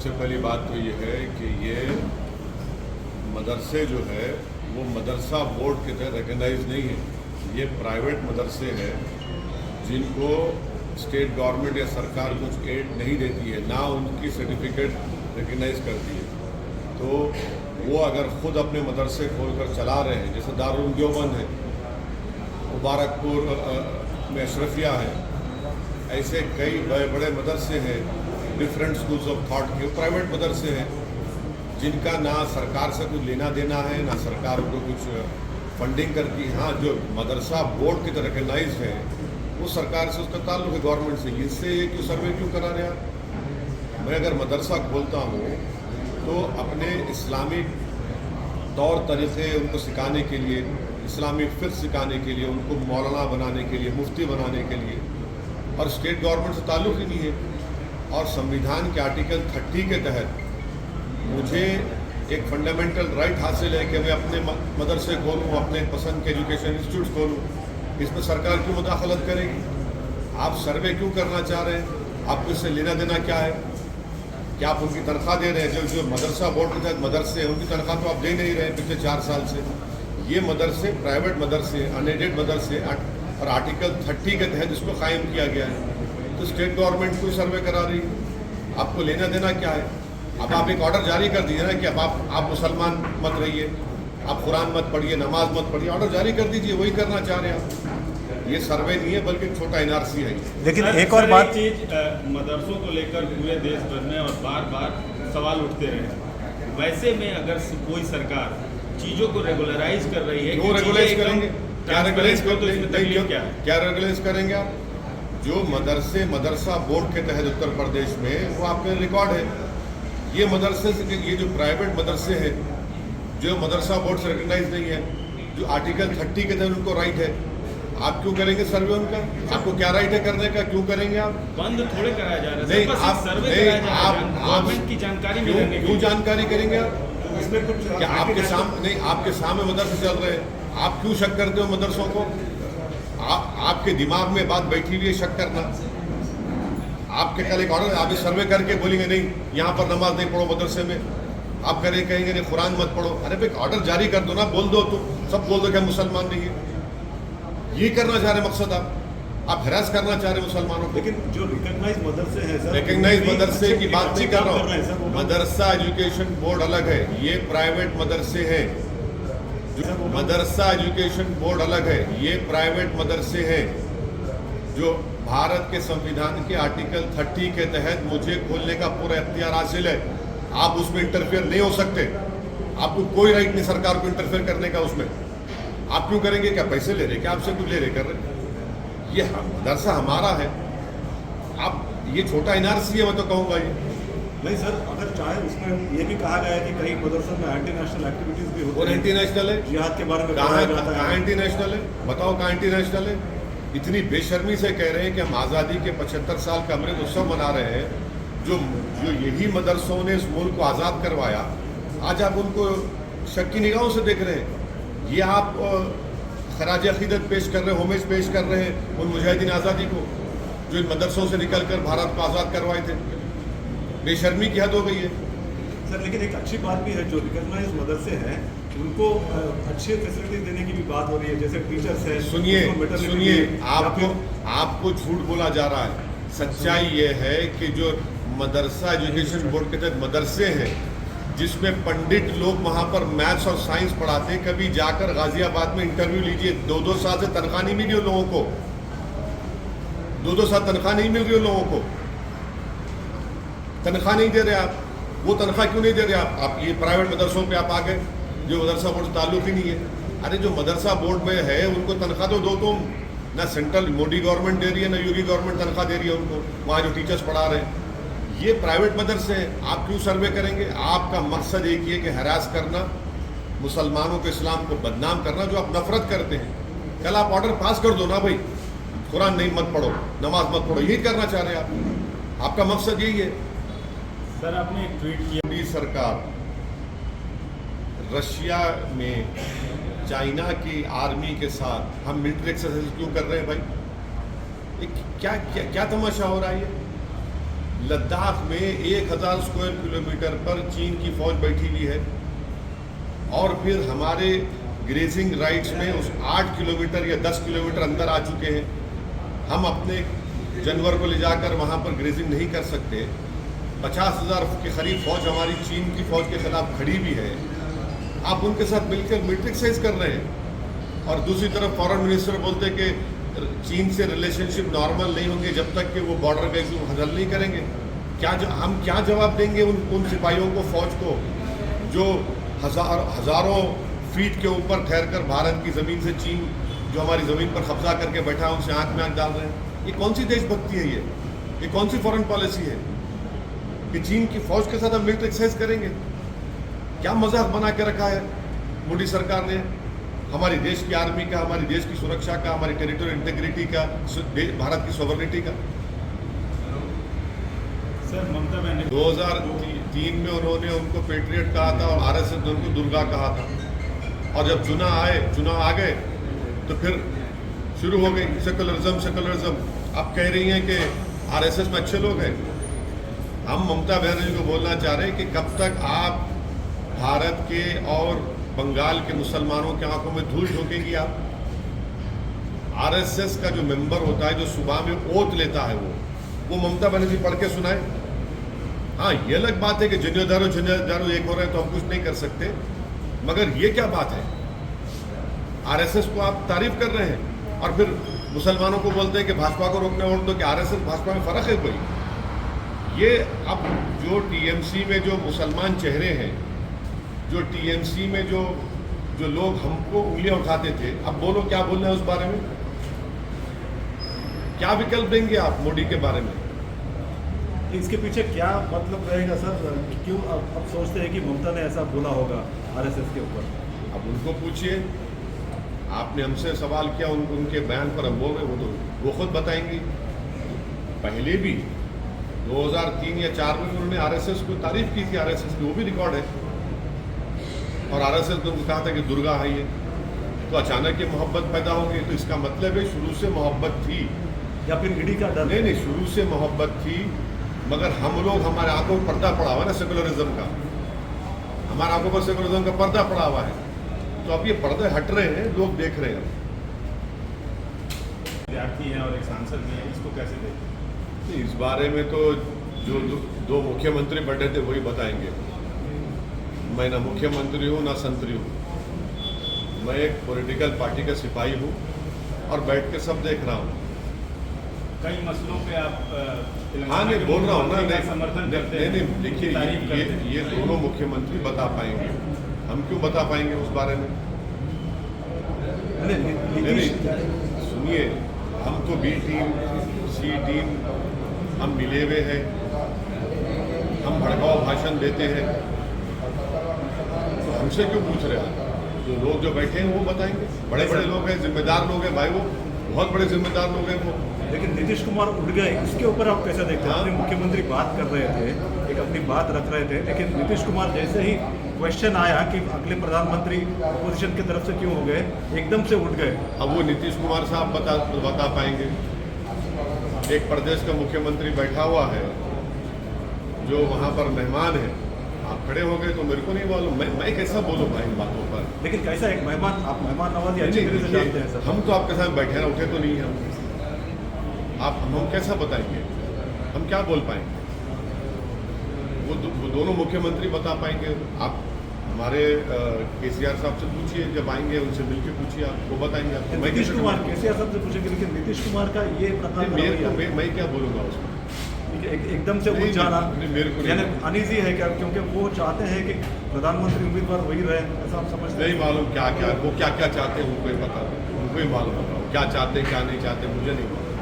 सबसे पहली बात तो ये है कि ये मदरसे जो है वो मदरसा बोर्ड के तहत रिकगनाइज नहीं है। ये प्राइवेट मदरसे हैं जिनको स्टेट गवर्नमेंट या सरकार कुछ एड नहीं देती है, ना उनकी सर्टिफिकेट रिकगनाइज करती है। तो वो अगर ख़ुद अपने मदरसे खोलकर चला रहे हैं, जैसे दारुल देवबंद है, मुबारकपुर में अशरफिया है, ऐसे कई बड़े बड़े मदरसे हैं, डिफरेंट स्कूल्स ऑफ थॉट के प्राइवेट मदरसे हैं जिनका ना सरकार से कुछ लेना देना है, ना सरकार उनको कुछ फंडिंग करती है। हाँ, जो मदरसा बोर्ड की तरह रिकगनाइज है वो सरकार से उसका ताल्लुक है, गवर्नमेंट से। इससे ये क्यों सर्वे क्यों करा रहे आप? मैं अगर मदरसा खोलता हूँ तो अपने इस्लामिक तौर तरीक़े उनको सिखाने के लिए, इस्लामिक फ़िक़्ह सिखाने के लिए, उनको मौलाना बनाने के लिए, मुफ्ती बनाने के लिए, और स्टेट गवर्नमेंट से ताल्लुक़ ही नहीं है। और संविधान के आर्टिकल 30 के तहत मुझे एक फंडामेंटल राइट हासिल है कि मैं अपने मदरसे खोलूँ, अपने पसंद के एजुकेशन इंस्टीट्यूट खोलूँ। इसमें सरकार क्यों मुदाखलत करेगी? आप सर्वे क्यों करना चाह रहे हैं? आपको इससे लेना देना क्या है? क्या आप उनकी तनख्वाह दे रहे हैं? जो मदरसा बोर्ड के तहत मदरसे हैं उनकी तनख्वाह तो आप दे नहीं रहे हैं पिछले 4 साल से। ये मदरसे प्राइवेट मदरसे, अनएडेड मदरसे, और आर्टिकल 30 के तहत इसको कायम किया गया है। तो स्टेट गवर्नमेंट कोई सर्वे करा रही है, आपको लेना देना क्या है? अब आप एक ऑर्डर जारी कर दीजिए ना कि अब आप मुसलमान मत रहिए, आप कुरान मत पढ़िए, नमाज मत पढ़िए, ऑर्डर जारी कर दीजिए। वही करना चाह रहे हैं आप। ये सर्वे नहीं है बल्कि छोटा एनआरसी है। लेकिन एक और बात, चीज मदरसों को लेकर पूरे देश भर में और बार बार सवाल उठते रहे। वैसे में अगर कोई सरकार चीज़ों को रेगुलराइज कर रही है, क्यों रेगुलाइज करेंगे? क्या रेगुलाइज क्या रेगुलाइज करेंगे आप? जो मदरसा बोर्ड के तहत उत्तर प्रदेश में वो आपके रिकॉर्ड है। ये मदरसे से, ये जो प्राइवेट मदरसे हैं जो मदरसा बोर्ड से रिकगनाइज नहीं है, जो आर्टिकल 30 के तहत उनको राइट है, आप क्यों करेंगे सर्वे उनका? आपको क्या राइट है करने का? क्यों करेंगे आप? बंद थोड़े कराया जा रहा है। नहीं, आप सर्वे कराया जा रहा है गवर्नमेंट की जानकारी में। क्यों जानकारी करेंगे आप? इसमें कुछ क्या आपके सामने नहीं, आपके सामने मदरसे चल रहे हैं, आप क्यों शक करते हो मदरसों को? आपके दिमाग में बात बैठी हुई है शक करना। आपके कल एक ऑर्डर, आप इस सर्वे करके बोलेंगे नहीं यहाँ पर नमाज नहीं पढ़ो मदरसे में, आप कहेंगे नहीं कुरान मत पढ़ो। अरे भाई ऑर्डर जारी कर दो ना, बोल दो, तो सब बोल दो कि हम मुसलमान नहीं है। ये करना चाह रहे मकसद आप हैरास करना चाह रहे मुसलमानों को। लेकिन जो रिकॉग्नाइज मदरसे हैं सर, रिकॉग्नाइज मदरसे की बात नहीं कर रहा हूँ। मदरसा एजुकेशन बोर्ड अलग है, ये प्राइवेट मदरसे हैं। मदरसा एजुकेशन बोर्ड अलग है, ये प्राइवेट मदरसे हैं। जो भारत के संविधान के आर्टिकल 30 के तहत मुझे खोलने का पूरा इख्तियार हासिल है। आप उसमें इंटरफेयर नहीं हो सकते। आपको कोई राइट नहीं सरकार को इंटरफेयर करने का उसमें। आप क्यों करेंगे? क्या पैसे ले रहे? क्या आपसे कुछ ले रहे कर रहे? ये मदरसा हमारा है। आप ये छोटा एनआरसी है, मैं तो कहूँगा ये नहीं सर। अगर चाहे उसमें ये भी कहा गया है कि कई मदरसों में एंटी नेशनल एक्टिविटीज भी होती और है। एंटी नेशनल है, जिहाद के बारे में कहाँ एंटी नेशनल है? बताओ कहाँ एंटी नेशनल है? इतनी बेशर्मी से कह रहे हैं कि हम आज़ादी के 75 साल का अमृत उत्सव मना रहे हैं। जो यही मदरसों ने इस मुल्क को आज़ाद करवाया, आज आप उनको शक की निगाहों से देख रहे हैं। ये आप खराज अक़ीदत पेश कर रहे हैं, होमेज पेश कर रहे हैं उन मुजाहिदीन आज़ादी को जो इन मदरसों से निकल कर भारत को आज़ाद करवाए थे। बेशर्मी की हद हो गई है सर। लेकिन एक अच्छी बात भी है, जो रिकॉग्नाइज मदरसे हैं उनको अच्छी फैसिलिटी देने की भी बात हो रही है, जैसे टीचर्स है। सुनिए, आपको झूठ बोला जा रहा है। सच्चाई ये है कि जो मदरसा एजुकेशन बोर्ड के तहत मदरसे हैं जिसमें पंडित लोग वहाँ पर मैथ्स और साइंस पढ़ाते हैं, कभी जाकर गाजियाबाद में इंटरव्यू लीजिए, 2-2 साल से तनख्वाह नहीं मिली उन लोगों को। 2-2 साल तनख्वाह नहीं मिल रही उन लोगों को, तनख्वाह नहीं दे रहे आप। वो तनख्वाह क्यों नहीं दे रहे आप? ये प्राइवेट मदरसों पे आप आ गए जो मदरसा बोर्ड से ताल्लुक ही नहीं है। अरे जो मदरसा बोर्ड में है उनको तनख्वाह तो दो तुम। ना सेंट्रल मोदी गवर्नमेंट दे रही है, ना योगी गवर्नमेंट तनख्वाह दे रही है उनको, वहाँ जो टीचर्स पढ़ा रहे हैं। ये प्राइवेट मदरसे हैं, आप क्यों सर्वे करेंगे? आपका मकसद एक ही है कि हरास करना, मुसलमानों को, इस्लाम को बदनाम करना, जो आप नफरत करते हैं। कल आप ऑर्डर पास कर दो ना भाई, कुरान नहीं मत पढ़ो, नमाज मत पढ़ो, यही करना चाह रहे हैं आप। आपका मकसद यही है। सर आपने एक ट्वीट किया, मोदी सरकार रशिया में चाइना की आर्मी के साथ हम मिलिट्री एक्सरसाइज क्यों कर रहे हैं भाई? क्या क्या क्या तमाशा हो रहा है? लद्दाख में 1000 स्क्वायर किलोमीटर पर चीन की फौज बैठी हुई है, और फिर हमारे ग्रेजिंग राइट्स में उस 8 किलोमीटर या 10 किलोमीटर अंदर आ चुके हैं। हम अपने जानवर को ले जाकर वहाँ पर ग्रेजिंग नहीं कर सकते। 50,000 के करीब फौज हमारी चीन की फौज के खिलाफ खड़ी भी है। आप उनके साथ मिलकर मिलिट्री एक्सरसाइज कर रहे हैं, और दूसरी तरफ फॉरेन मिनिस्टर बोलते हैं कि चीन से रिलेशनशिप नॉर्मल नहीं होंगे जब तक कि वो बॉर्डर का इशू हल नहीं करेंगे। हम क्या जवाब देंगे उन सिपाहियों को, फौज को, जो हज़ारों फीट के ऊपर ठहरकर भारत की ज़मीन से चीन जो हमारी ज़मीन पर कब्जा करके बैठा है उनसे आंख में आंख डाल रहे हैं? ये कौन सी देशभक्ति है? ये कौन सी फॉरेन पॉलिसी है कि चीन की फौज के साथ हम मिलिट्री एक्सरसाइज करेंगे? क्या मजाक बना के रखा है मोदी सरकार ने हमारी देश की आर्मी का, हमारी देश की सुरक्षा का, हमारी टेरिटोरियल इंटीग्रिटी का, भारत की सॉवरेनिटी का। सर ममता बनर्जी 2003 में उन्होंने उनको पेट्रियट कहा था और आरएसएस ने उनको दुर्गा कहा था, और जब चुनाव आ गए तो फिर शुरू हो गई सेकुलरिज्म। आप कह रही हैं कि आरएसएस में अच्छे लोग हैं। हम ममता बनर्जी को बोलना चाह रहे हैं कि कब तक आप भारत के और बंगाल के मुसलमानों की आंखों में धूल झोंकेंगी आप? आरएसएस का जो मेंबर होता है, जो सुबह में ओथ लेता है, वो ममता बनर्जी पढ़ के सुनाए। हाँ, ये अलग बात है कि जनियादारों एक हो रहे हैं तो हम कुछ नहीं कर सकते, मगर ये क्या बात है? आरएसएस को आप तारीफ कर रहे हैं और फिर मुसलमानों को बोलते हैं कि भाजपा को रोकने वोट दो, कि आरएसएस भाजपा में फर्क है कोई? ये अब जो टीएमसी में जो मुसलमान चेहरे हैं, जो टीएमसी में जो लोग हमको उंगलियां उठाते थे, अब बोलो क्या बोलना है उस बारे में? क्या विकल्प देंगे आप मोदी के बारे में? इसके पीछे क्या मतलब रहेगा सर? क्यों अब सोचते हैं कि ममता ने ऐसा बोला होगा आरएसएस के ऊपर? अब उनको पूछिए। आपने हमसे सवाल किया, उनके बयान पर हम बोल रहे हैं, वो खुद बताएंगी। पहले भी 2003 या 2004 में उन्होंने आरएसएस को तारीफ की थी, आरएसएस की, वो भी रिकॉर्ड है। और आरएसएस ने उनको कहा था कि दुर्गा है ये, तो अचानक ये मोहब्बत पैदा हो गई। तो इसका मतलब है शुरू से मोहब्बत थी, या फिर ईडी का डर? नहीं, शुरू से मोहब्बत थी, मगर हम लोग, हमारे आंखों पर पर्दा पड़ा हुआ है ना सेकुलरिज्म का, हमारे आंखों पर सेकुलरिज्म का पर्दा पड़ा हुआ है। तो अब ये पर्दे हट रहे हैं, लोग देख रहे हैं। विद्यार्थी हैं और एक सांसद भी हैं, इसको कैसे देखते हैं? इस बारे में तो जो दो मुख्यमंत्री बैठे थे वही बताएंगे। मैं ना मुख्यमंत्री हूँ ना संतरी हूँ। मैं एक पॉलिटिकल पार्टी का सिपाही हूँ और बैठ के सब देख रहा हूँ। कई मसलों पे आप हाँ, नहीं बोल रहा हूँ ना, नहीं समर्थन करते हैं। नहीं, देखिए ये दोनों मुख्यमंत्री बता पाएंगे, हम क्यों बता पाएंगे उस बारे में? नहीं, सुनिए, हम तो बी टीम, सी टीम, हम मिले हुए हैं, हम भड़काऊ भाषण देते हैं, तो हमसे क्यों पूछ रहे हैं? जो लोग जो बैठे हैं वो बताएंगे। बड़े बड़े लोग हैं, जिम्मेदार लोग हैं भाई, वो बहुत बड़े जिम्मेदार लोग हैं वो। लेकिन नीतीश कुमार उड़ गए, इसके ऊपर आप कैसे देखते हैं? अपने मुख्यमंत्री बात कर रहे थे, एक अपनी बात रख रहे थे, लेकिन नीतीश कुमार जैसे ही क्वेश्चन आया कि अगले प्रधानमंत्री अपोजिशन की तरफ से क्यों हो गए, एकदम से उठ गए। अब वो नीतीश कुमार साहब बता पाएंगे। एक प्रदेश का मुख्यमंत्री बैठा हुआ है जो वहाँ पर मेहमान है, आप खड़े हो गए तो मेरे को नहीं मालूम, मैं कैसा बोलूँ भाई इन बातों पर? लेकिन कैसा एक मेहमान, आप मेहमान नवाजी अच्छी तरह से जानते हैं सर। हम तो आपके साथ बैठे हैं, उठे तो नहीं हम। आप हम कैसा बताएंगे? हम क्या बोल पाएंगे? वो दोनों मुख्यमंत्री बता पाएंगे। आप हमारे केसीआर साहब से पूछिए, जब आएंगे उनसे मिलकर पूछिए, आप वो बताएंगे आपको। नीतीश कुमार केसीआर साहब से पूछेंगे, लेकिन नीतीश कुमार का ये प्रकार मैं क्या बोलूँगा उसमें? एकदम से उठ जाना मेरे को यानी अनईजी है क्या? क्योंकि वो चाहते हैं कि प्रधानमंत्री उम्मीदवार वही रहे, ऐसा आप समझते हैं? नहीं मालूम वो क्या क्या चाहते हैं, उनको ही पता, उनको ही मालूम होगा क्या चाहते हैं क्या नहीं चाहते, मुझे नहीं मालूम।